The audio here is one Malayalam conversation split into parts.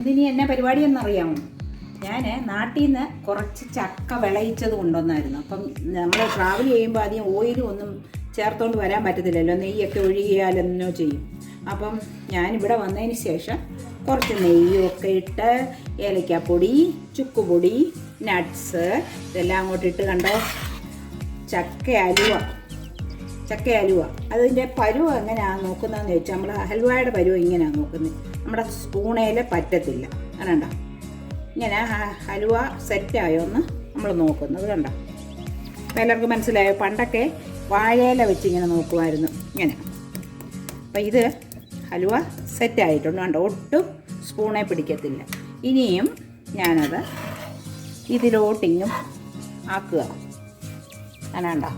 ഇതിനി എന്നെ പരിപാടി എന്നറിയാമോ? ഞാൻ നാട്ടിൽ നിന്ന് കുറച്ച് ചക്ക വിളയിച്ചത് കൊണ്ടുവന്നായിരുന്നു. അപ്പം നമ്മൾ ട്രാവൽ ചെയ്യുമ്പോൾ ആദ്യം ഓയിലും ഒന്നും ചേർത്തുകൊണ്ട് വരാൻ പറ്റത്തില്ലല്ലോ, നെയ്യൊക്കെ ഒഴുകിയാലെന്നോ ചെയ്യും. അപ്പം ഞാനിവിടെ വന്നതിന് ശേഷം കുറച്ച് നെയ്യൊക്കെ ഇട്ട് ഏലക്കാപ്പൊടി, ചുക്കുപൊടി, നട്ട്സ് ഇതെല്ലാം അങ്ങോട്ട് ഇട്ട് കണ്ടോ, ചക്ക അലുവ. അതിൻ്റെ പരുവ എങ്ങനെയാണ് നോക്കുന്നതെന്ന് ചോദിച്ചാൽ നമ്മൾ ഹൽവയുടെ പരുവ ഇങ്ങനെയാണ് നോക്കുന്നത്. നമ്മുടെ സ്പൂണേൽ പറ്റത്തില്ല. കണ്ടോ, ഇങ്ങനെ ഹലുവ സെറ്റായോന്ന് നമ്മൾ നോക്കുന്നത് കണ്ടോ. അപ്പോൾ എല്ലാവർക്കും മനസ്സിലായോ? പണ്ടൊക്കെ വാഴയില വെച്ച് ഇങ്ങനെ നോക്കുമായിരുന്നു ഇങ്ങനെ. അപ്പോൾ ഇത് ഹലുവ സെറ്റായിട്ടുണ്ട് കണ്ടോ, ഒട്ടും സ്പൂണേ പിടിക്കത്തില്ല. ഇനിയും ഞാനത് ഇതിലോട്ടിങ്ങും ആക്കുക. അങ്ങനെയുണ്ടോ,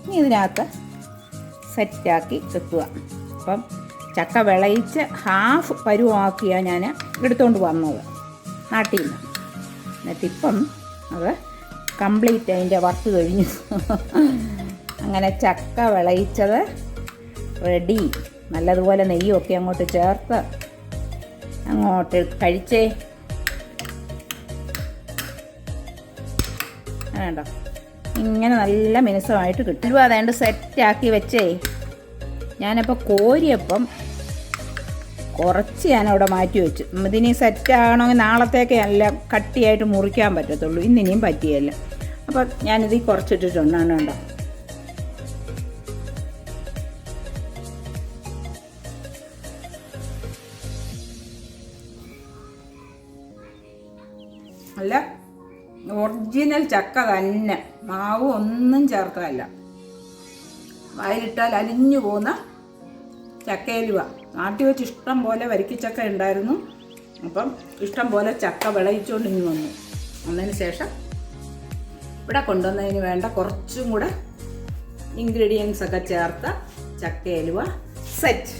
ഇനി ഇതിനകത്ത് സെറ്റാക്കി വെക്കുക. അപ്പം ചക്ക വിളയിച്ച് ഹാഫ് പരുവാക്കിയാണ് ഞാൻ എടുത്തുകൊണ്ട് വന്നത് നാട്ടിൽ നിന്ന്. എന്നിട്ടിപ്പം അത് കംപ്ലീറ്റ് അതിൻ്റെ വർക്ക് കഴിഞ്ഞു. അങ്ങനെ ചക്ക വിളയിച്ചത് റെഡി. നല്ലതുപോലെ നെയ്യൊക്കെ അങ്ങോട്ട് ചേർത്ത് അങ്ങോട്ട് കഴിച്ചേ. വേണ്ട, ഇങ്ങനെ നല്ല മിനുസമായിട്ട് കിട്ടും. അതേണ്ട സെറ്റാക്കി വെച്ചേ. ഞാനപ്പോൾ കോരിയപ്പം കുറച്ച് ഞാനവിടെ മാറ്റി വെച്ചു. ഇതിനി സെറ്റാകണമെങ്കിൽ നാളത്തേക്ക് നല്ല കട്ടിയായിട്ട് മുറിക്കാൻ പറ്റത്തുള്ളൂ. ഇന്നിനിയും പറ്റിയല്ല. അപ്പം ഞാനിത് കുറച്ചിട്ടിട്ടുണ്ടാണ് കണ്ടോ. അല്ല, ഒറിജിനൽ ചക്ക തന്നെ, മാവ് ഒന്നും ചേർത്തതല്ല. വായിലിട്ടാൽ അലിഞ്ഞു പോകുന്ന ചക്കയലുവ. നാട്ടിൽ വെച്ച് ഇഷ്ടം പോലെ വരിക്കച്ചക്ക ഉണ്ടായിരുന്നു. അപ്പം ഇഷ്ടം പോലെ ചക്ക വിളയിച്ചുകൊണ്ട് ഇനി വന്നു. വന്നതിന് ശേഷം ഇവിടെ കൊണ്ടുവന്നതിന് വേണ്ട കുറച്ചും കൂടെ ഇൻഗ്രീഡിയൻസ് ഒക്കെ ചേർത്ത ചക്കയലുവ സെറ്റ്.